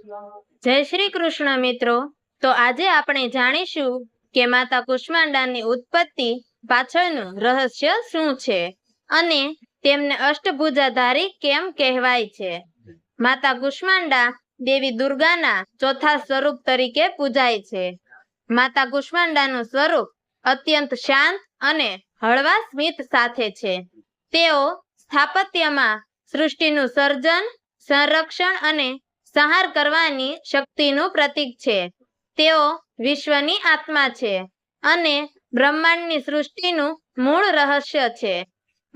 જય શ્રી કૃષ્ણ મિત્રો। તો આજે આપણે જાણીશું કે માતા કુષ્માંડાની ઉત્પત્તિ પાછળનું રહસ્ય શું છે અને તેમને અષ્ટભુજાધારી કેમ કહેવાય છે। માતા કુષ્માંડા દેવી દુર્ગાના ચોથા સ્વરૂપ તરીકે પૂજાય છે। માતા કુષ્માંડાનું સ્વરૂપ અત્યંત શાંત અને હળવા સ્મિત સાથે છે। તેઓ સ્થાપત્યમાં સૃષ્ટિનું સર્જન, સંરક્ષણ અને સંહાર કરવાની શક્તિનું પ્રતીક છે। તેઓ વિશ્વની આત્મા છે અને બ્રહ્માંડની સૃષ્ટિનું મૂળ રહસ્ય છે।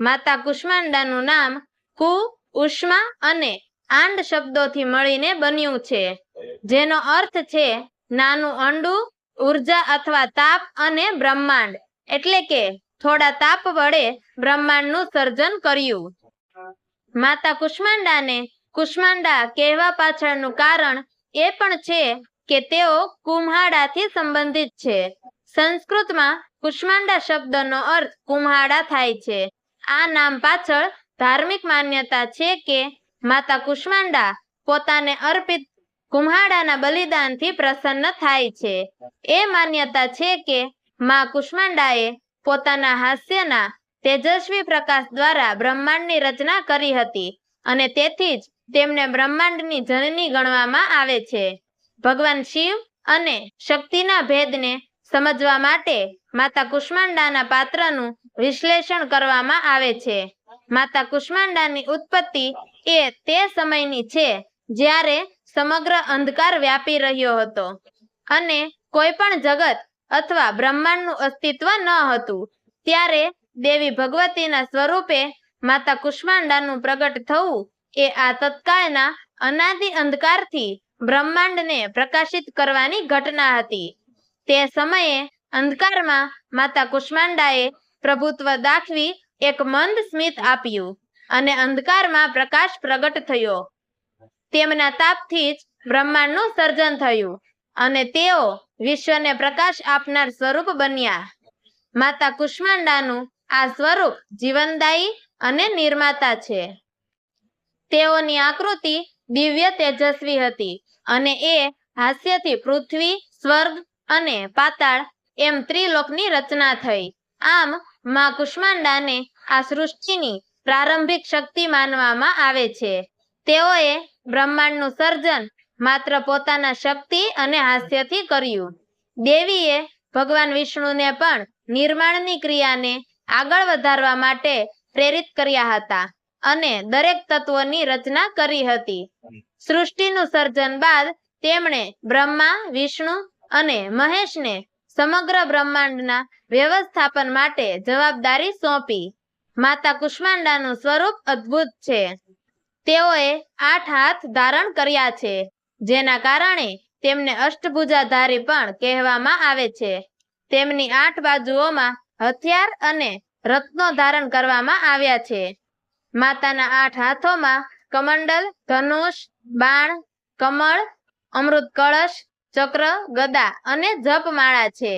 માતા કુષ્માંડાનું નામ કુ, ઉષ્મા અને આંડ શબ્દોથી મળીને બન્યું છે, જેનો અર્થ છે નાનું અંડું, ઉર્જા અથવા તાપ અને બ્રહ્માંડ, એટલે કે થોડા તાપ વડે બ્રહ્માંડનું સર્જન કર્યું। માતા કુષ્માંડાને કુષ્માંડા કહેવા પાછળનું કારણ એ પણ છે કે તેઓ કુમ્હાડાથી સંબંધિત છે। સંસ્કૃતમાં કુષ્માંડા શબ્દનો અર્થ કુમ્હાડા થાય છે। આ નામ પાછળ ધાર્મિક માન્યતા છે કે માતા કુષ્માંડા પોતાને અર્પિત કુમ્હાડાના બલિદાનથી પ્રસન્ન થાય છે। એ માન્યતા છે કે મા કુષ્માંડાએ પોતાના હાસ્યના તેજસ્વી પ્રકાશ દ્વારા બ્રહ્માંડની રચના કરી હતી અને તેથી જ તેમને બ્રહ્માંડની જનની ગણવામાં આવે છે। ભગવાન શિવ અને શક્તિના ભેદને સમજવા માટે માતા કુષ્માંડાના પાત્રનું વિશ્લેષણ કરવામાં આવે છે। માતા કુષ્માંડાની ઉત્પત્તિ એ તે સમયની છે જ્યારે સમગ્ર અંધકાર વ્યાપી રહ્યો હતો અને કોઈ પણ જગત અથવા બ્રહ્માંડનું અસ્તિત્વ ન હતું। ત્યારે દેવી ભગવતીના સ્વરૂપે માતા કુષ્માંડાનું પ્રગટ થવું એ આ તત્કાળના અનાદિ અંધકારથી બ્રહ્માંડને પ્રકાશિત કરવાની ઘટના હતી। તે સમયે અંધકારમાં માતા કુષ્માંડાએ પ્રભુત્વ દાખવી એક મંદ સ્મિત આપ્યું અને અંધકારમાં પ્રકાશ પ્રગટ થયો। તેમના તાપથી જ બ્રહ્માંડનું સર્જન થયું અને તેઓ વિશ્વને પ્રકાશ આપનાર સ્વરૂપ બન્યા। માતા કુષ્માંડાનું આ સ્વરૂપ જીવનદાયી અને નિર્માતા છે। તેઓની આકૃતિ દિવ્ય તેજસ્વી હતી અને એ હાસ્યથી પૃથ્વી, સ્વર્ગ અને પાતાળ એમ ત્રિલોકની રચના થઈ। આમ મા કુષ્માંડાને આ સૃષ્ટિની પ્રારંભિક શક્તિ માનવામાં આવે છે। તેઓએ બ્રહ્માંડનું સર્જન માત્ર પોતાના શક્તિ અને હાસ્યથી કર્યું। દેવીએ ભગવાન વિષ્ણુને પણ નિર્માણની ક્રિયાને આગળ વધારવા માટે પ્રેરિત કર્યા હતા અને દરેક તત્વોની રચના કરી હતી। સૃષ્ટિનું સર્જન બાદ તેમણે બ્રહ્મા, વિષ્ણુ અને મહેશને સમગ્ર બ્રહ્માંડના વ્યવસ્થાપન માટે જવાબદારી સોંપી। માતા કુષ્માંડાનું સ્વરૂપ અદ્ભુત છે। તેઓએ 8 હાથ ધારણ કર્યા છે, જેના કારણે તેમને અષ્ટભુજાધારી પણ કહેવામાં આવે છે। તેમની 8 બાજુઓમાં હથિયાર અને રત્નો ધારણ કરવામાં આવ્યા છે। માતાના 8 હાથોમાં કમંડલ, ધનુષ, બાણ, કમળ, અમૃત કળશ, ચક્ર, ગદા અને જપમાળા છે।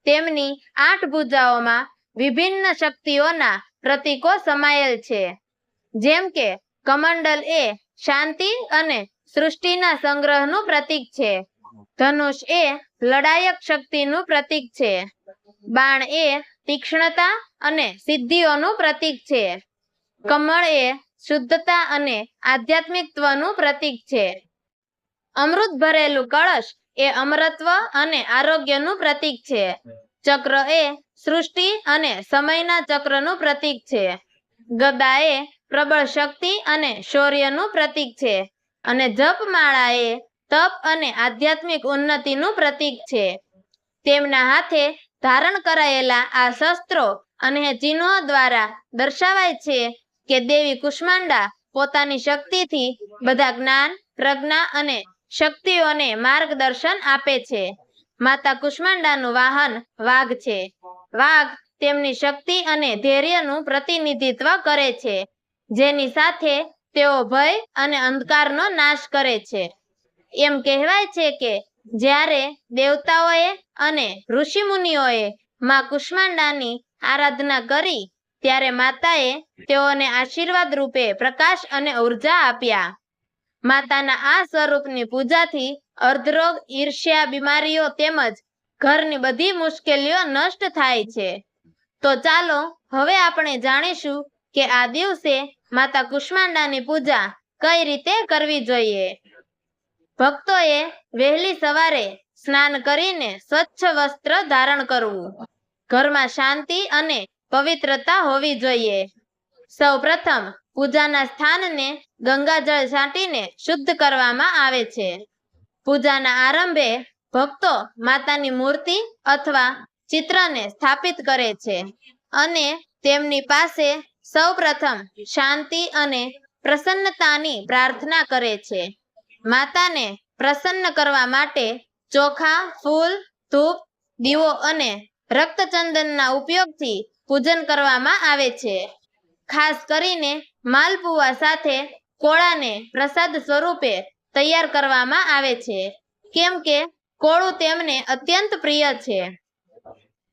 તેમની 8 ભુજાઓમાં વિભિન્ન શક્તિઓના પ્રતીકો સમાયેલ છે, જેમ કે કમંડલ એ શાંતિ અને સૃષ્ટિના સંગ્રહનું પ્રતીક છે, ધનુષ એ લડાયક શક્તિનું પ્રતીક છે, બાણ એ તીક્ષ્ણતા અને સિદ્ધિઓનું પ્રતીક છે, કમળ એ શુદ્ધતા અને આધ્યાત્મિકત્વનું પ્રતીક છે, અમૃત ભરેલું કળશ એ અમરત્વ અને આરોગ્યનું પ્રતીક છે, ચક્ર એ સૃષ્ટિ અને સમયના ચક્રનું પ્રતીક છે, ગદા એ પ્રબળ શક્તિ અને શૌર્યનું પ્રતીક છે અને જપમાળા એ તપ અને આધ્યાત્મિક ઉન્નતિનું પ્રતીક છે। તેમના હાથે ધારણ કરાયેલા આ શસ્ત્રો અને ચિહ્નો દ્વારા દર્શાવાય છે કે દેવી કુષ્માંડા પોતાની શક્તિથી બધા જ્ઞાન, પ્રજ્ઞા અને શક્તિઓને માર્ગદર્શન આપે છે। માતા કુષ્માંડાનું વાહન વાઘ છે। વાઘ તેમની શક્તિ અને ધૈર્યનું પ્રતિનિધિત્વ કરે છે, જેની સાથે તેઓ ભય અને અંધકારનો નાશ કરે છે। એમ કહેવાય છે કે જ્યારે દેવતાઓએ અને ઋષિમુનિઓએ મા કુષ્માંડાની આરાધના કરી ત્યારે માતાએ તેઓને આશીર્વાદ રૂપે પ્રકાશ અને ઉર્જા આપ્યા। માતાના આ સ્વરૂપની પૂજાથી અર્ધરોગ, ઈર્ષ્યા, બીમારીઓ તેમજ ઘરની બધી મુશ્કેલીઓ નષ્ટ થાય છે. તો ચાલો હવે આપણે જાણીશું કે આ દિવસે માતા કુષ્માંડાની પૂજા કઈ રીતે કરવી જોઈએ. ભક્તોએ વહેલી સવારે સ્નાન કરીને સ્વચ્છ વસ્ત્ર ધારણ કરવું. ઘરમાં શાંતિ અને પવિત્રતા હોવી જોઈએ. સૌ પ્રથમ પૂજાના સ્થાનને ગંગાજળ છાંટીને શુદ્ધ કરવામાં આવે છે. પૂજાના આરંભે ભક્તો માતાની મૂર્તિ અથવા ચિત્રને સ્થાપિત કરે છે અને તેમની પાસે સૌ પ્રથમ શાંતિ અને પ્રસન્નતાની પ્રાર્થના કરે છે. માતાને પ્રસન્ન કરવા માટે ચોખા, ફૂલ, ધૂપ, દીવો અને રક્તચંદનના ઉપયોગથી પૂજન કરવામાં આવે છે. ખાસ કરીને માલપુઆ સાથે કોળાને પ્રસાદ સ્વરૂપે તૈયાર કરવામાં આવે છે, કેમ કે કોળું તેમને અત્યંત પ્રિય છે.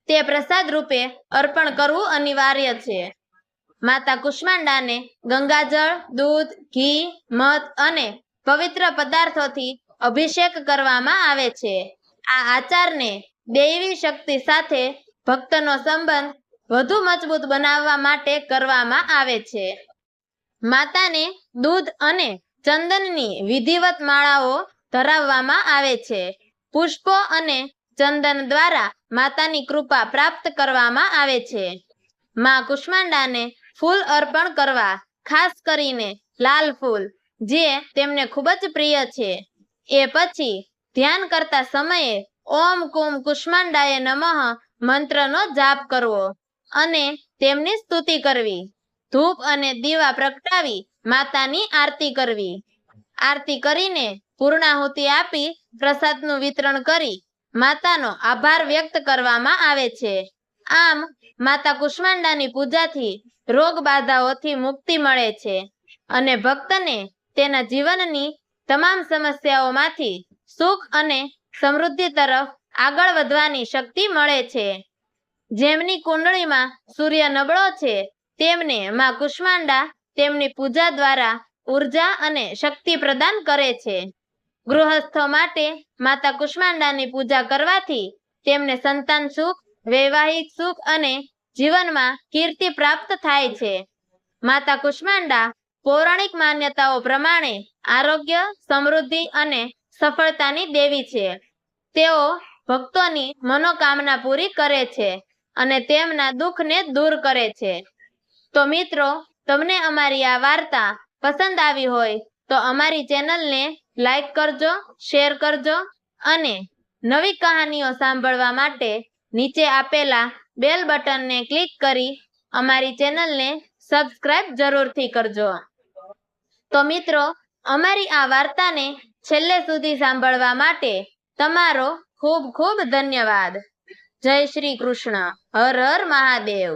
તે પ્રસાદ રૂપે અર્પણ કરવું અનિવાર્ય છે. માતા કુષ્માંડાને ગંગાજળ, દૂધ, ઘી, મધ અને પવિત્ર પદાર્થોથી અભિષેક કરવામાં આવે છે. આ આચારને દૈવી શક્તિ સાથે ભક્તનો સંબંધ વધુ મજબૂત બનાવવા માટે કરવામાં આવે છે. માતાને દૂધ અને ચંદનની વિધિવત માળાઓ ધરાવવામાં આવે છે. પુષ્પો અને ચંદન દ્વારા માતાની કૃપા પ્રાપ્ત કરવામાં આવે છે. માં કુષ્માંડાને ફૂલ અર્પણ કરવા, ખાસ કરીને લાલ ફૂલ, જે તેમને ખૂબ જ પ્રિય છે. એ પછી ધ્યાન કરતા સમયે ઓમ કુમ કુષ્માંડાય નમઃ મંત્રનો જાપ કરવો અને તેમની સ્તુતિ કરવી. ધૂપ અને દીવા પ્રગટાવી માતાની આરતી કરવી. આરતી કરીને પૂર્ણાહુતિ આપી પ્રસાદનું વિતરણ કરી માતાનો આભાર વ્યક્ત કરવામાં આવે છે. આમ માતા કુષ્માંડાની પૂજાથી રોગ બાધાઓથી મુક્તિ મળે છે અને ભક્તને તેના જીવનની તમામ સમસ્યાઓમાંથી સુખ અને સમૃદ્ધિ તરફ આગળ વધવાની શક્તિ મળે છે. જેમની કુંડળીમાં સૂર્ય નબળો છે તેમને માં કુષ્માંડા તેમની પૂજા દ્વારા ઉર્જા અને શક્તિ પ્રદાન કરે છે. ગૃહસ્થો માટે માતા કુષ્માંડાની પૂજા કરવાથી તેમને સંતાન સુખ, વૈવાહિક સુખ અને જીવનમાં કીર્તિ પ્રાપ્ત થાય છે. માતા કુષ્માંડા પૌરાણિક માન્યતાઓ પ્રમાણે આરોગ્ય, સમૃદ્ધિ અને સફળતાની દેવી છે. તેઓ ભક્તોની મનોકામના પૂરી કરે છે અને તેમના દુઃખને દૂર કરે છે. તો મિત્રો, તમને અમારી આ વાર્તા પસંદ આવી હોય તો અમારી ચેનલને લાઈક કરજો, શેર કરજો અને નવી કહાનીઓ સાંભળવા માટે નીચે આપેલા બેલ બટનને ક્લિક કરી અમારી ચેનલને સબસ્ક્રાઇબ જરૂરથી કરજો. તો મિત્રો, અમારી આ વાર્તાને છેલ્લે સુધી સાંભળવા માટે તમારો ખૂબ ખૂબ ધન્યવાદ. જય શ્રી કૃષ્ણ. હર હર મહાદેવ.